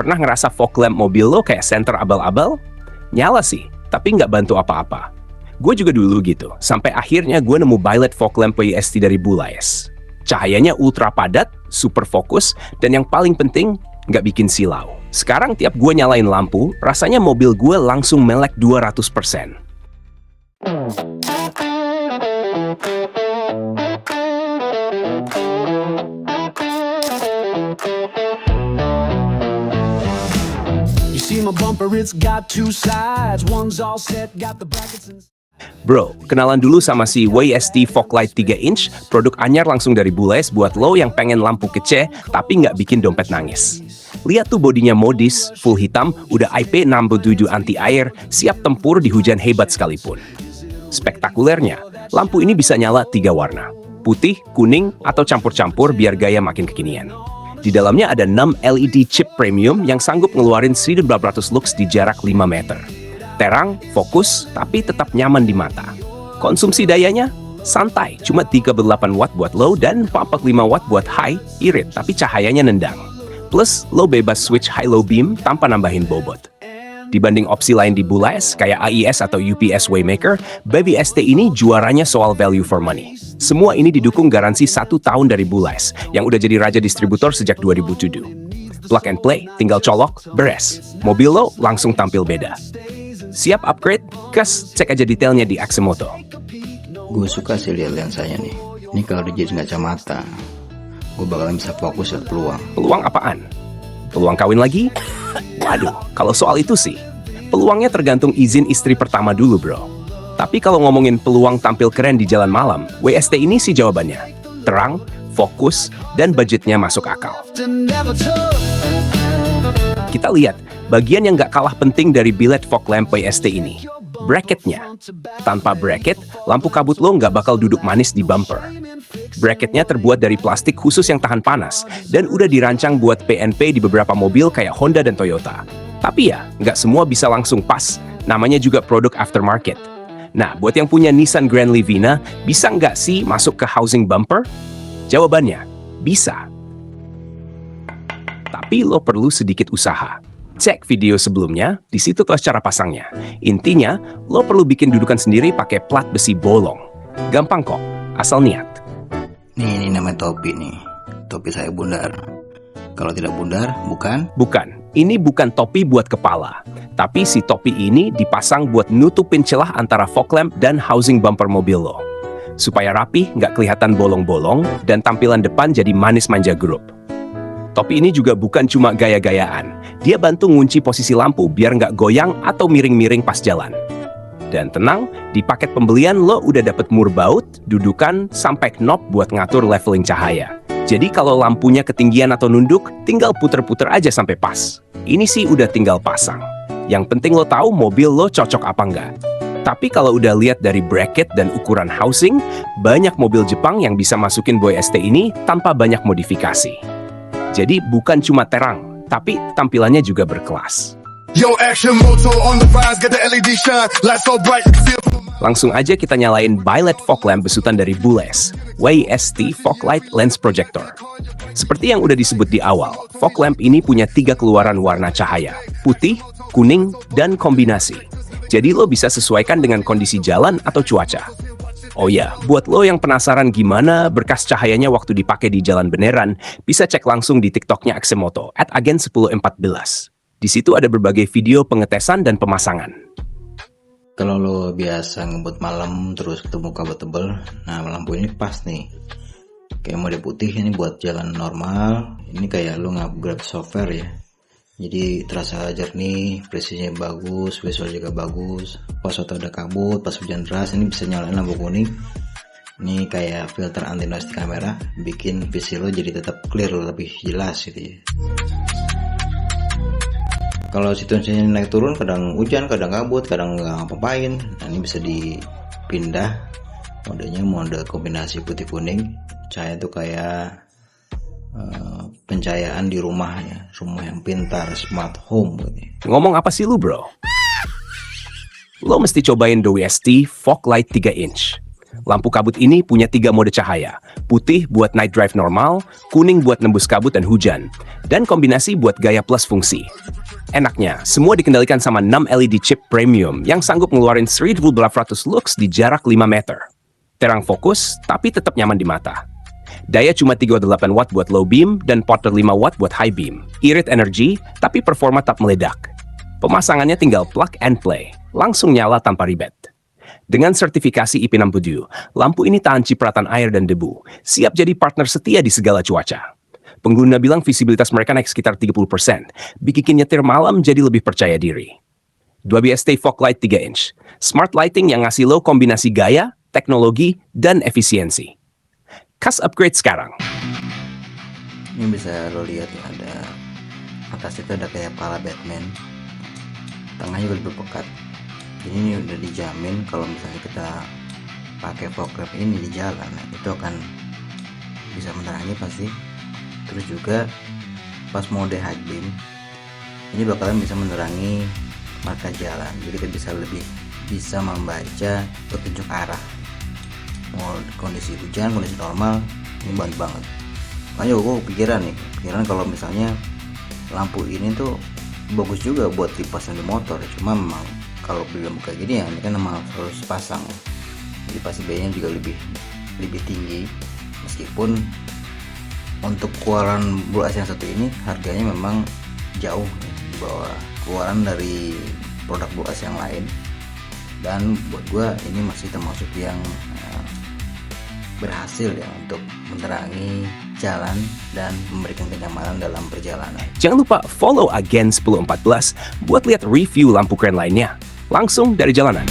Pernah ngerasa fog lamp mobil lo kayak senter abal-abal? Nyala sih, tapi nggak bantu apa-apa. Gue juga dulu gitu, sampai akhirnya gue nemu Billet Fog Lamp WST dari Bulais. Cahayanya ultra padat, super fokus, dan yang paling penting, nggak bikin silau. Sekarang tiap gue nyalain lampu, rasanya mobil gue langsung melek 200%. Bro, kenalan dulu sama si WST Fog Light 3 inch, produk anyar langsung dari Bulais buat lo yang pengen lampu kece tapi nggak bikin dompet nangis. Lihat tuh bodinya modis, full hitam, udah IP67 anti air, siap tempur di hujan hebat sekalipun. Spektakulernya, lampu ini bisa nyala 3 warna, putih, kuning, atau campur-campur biar gaya makin kekinian. Di dalamnya ada 6 LED chip premium yang sanggup ngeluarin 1400 lux di jarak 5 meter. Terang, fokus, tapi tetap nyaman di mata. Konsumsi dayanya santai, cuma 38 watt buat low dan 45 watt buat high, irit, tapi cahayanya nendang. Plus, lo bebas switch high-low beam tanpa nambahin bobot. Dibanding opsi lain di Bulais, kayak AIS atau UPS Waymaker, Baby ST ini juaranya soal value for money. Semua ini didukung garansi 1 tahun dari Bulais, yang udah jadi raja distributor sejak 2007. Plug and play, tinggal colok, beres. Mobil lo langsung tampil beda. Siap upgrade? Kes, cek aja detailnya di Aksemoto. Gue suka sih lihat lensanya nih. Ini kalau dijadiin kacamata, gue bakalan bisa fokus lihat peluang. Peluang apaan? Peluang kawin lagi? Waduh, kalau soal itu sih, peluangnya tergantung izin istri pertama dulu, bro. Tapi kalau ngomongin peluang tampil keren di jalan malam, WST ini sih jawabannya. Terang, fokus, dan budgetnya masuk akal. Kita lihat, bagian yang nggak kalah penting dari Billet Fog Lamp WST ini. Bracketnya. Tanpa bracket, lampu kabut lo nggak bakal duduk manis di bumper. Bracketnya terbuat dari plastik khusus yang tahan panas, dan udah dirancang buat PNP di beberapa mobil kayak Honda dan Toyota. Tapi ya, nggak semua bisa langsung pas, namanya juga produk aftermarket. Nah, buat yang punya Nissan Grand Livina, bisa nggak sih masuk ke housing bumper? Jawabannya, bisa. Tapi lo perlu sedikit usaha. Cek video sebelumnya, di situ tuh cara pasangnya. Intinya, lo perlu bikin dudukan sendiri pakai plat besi bolong. Gampang kok, asal niat. Nih, ini namanya topi nih. Topi saya bundar. Kalau tidak bundar, bukan? Bukan, ini bukan topi buat kepala. Tapi si topi ini dipasang buat nutupin celah antara fog lamp dan housing bumper mobil lo. Supaya rapi, nggak kelihatan bolong-bolong, dan tampilan depan jadi manis manja grup. Topi ini juga bukan cuma gaya-gayaan. Dia bantu ngunci posisi lampu biar nggak goyang atau miring-miring pas jalan. Dan tenang, di paket pembelian lo udah dapet murbaut, dudukan, sampai knob buat ngatur leveling cahaya. Jadi kalau lampunya ketinggian atau nunduk, tinggal puter-puter aja sampai pas. Ini sih udah tinggal pasang. Yang penting lo tahu mobil lo cocok apa nggak. Tapi kalau udah lihat dari bracket dan ukuran housing, banyak mobil Jepang yang bisa masukin WST ini tanpa banyak modifikasi. Jadi bukan cuma terang, tapi tampilannya juga berkelas. Langsung aja kita nyalain Billet Fog Lamp besutan dari Bulais, WST Fog Light Lens Projector. Seperti yang udah disebut di awal, fog lamp ini punya 3 keluaran warna cahaya, putih, kuning, dan kombinasi. Jadi lo bisa sesuaikan dengan kondisi jalan atau cuaca. Oh ya, buat lo yang penasaran gimana berkas cahayanya waktu dipakai di jalan beneran, bisa cek langsung di TikToknya Aksemoto @agen1014. Di situ ada berbagai video pengetesan dan pemasangan. Kalau lo biasa ngebut malam terus ketemu kabut tebel, nah lampu ini pas nih. Kayak mode putih ini buat jalan normal, ini kayak lo nge-upgrade software ya. Jadi terasa jernih, presisinya bagus, visual juga bagus. Pas atau ada kabut, pas hujan deras, ini bisa nyalain lampu kuning. Ini kayak filter anti noise di kamera, bikin PC lo jadi tetap clear, lebih jelas gitu ya. Kalau situasinya naik turun, kadang hujan, kadang kabut, kadang nggak ngapain. Nah ini bisa dipindah modenya, mode kombinasi putih kuning. Cahaya tuh kayak pencahayaan di rumah ya, rumah yang pintar, smart home gitu. Ngomong apa sih lu, bro? Lo mesti cobain WST Fog Light 3 inch. Lampu kabut ini punya 3 mode cahaya, putih buat night drive normal, kuning buat nembus kabut dan hujan, dan kombinasi buat gaya plus fungsi. Enaknya, semua dikendalikan sama 6 LED chip premium yang sanggup ngeluarin 1200 lux di jarak 5 meter. Terang fokus, tapi tetap nyaman di mata. Daya cuma 38 watt buat low beam dan 45 watt buat high beam. Irit energi, tapi performa tak meledak. Pemasangannya tinggal plug and play, langsung nyala tanpa ribet. Dengan sertifikasi IP67, lampu ini tahan cipratan air dan debu, siap jadi partner setia di segala cuaca. Pengguna bilang visibilitas mereka naik sekitar 30%, bikin nyetir malam jadi lebih percaya diri. 2BST Fog Light 3 inch, smart lighting yang ngasih lo kombinasi gaya, teknologi, dan efisiensi. Kas upgrade sekarang. Ini bisa lo lihat ya, ada atas itu ada kayak kepala Batman, tengahnya juga berpekat. Ini udah dijamin kalau misalnya kita pakai fog lamp ini di jalan, itu akan bisa menerangi pasti. Terus juga pas mode high beam ini bakalan bisa menerangi marka jalan, jadi kita bisa membaca petunjuk arah, mau kondisi hujan, kondisi normal. Ini bantu banget. Makanya gue pikiran kalau misalnya lampu ini tuh bagus juga buat dipasang di motor, cuma memang kalau belum kayak gini ya, ini kan memang harus pasang, jadi pasti biayanya juga lebih tinggi. Meskipun untuk keluaran bulas yang satu ini harganya memang jauh di bawah keluaran dari produk bulas yang lain, dan buat gua ini masih termasuk yang berhasil ya untuk menerangi jalan dan memberikan kenyamanan dalam perjalanan. Jangan lupa follow Agen 1014 buat lihat review lampu keren lainnya, langsung dari jalanan.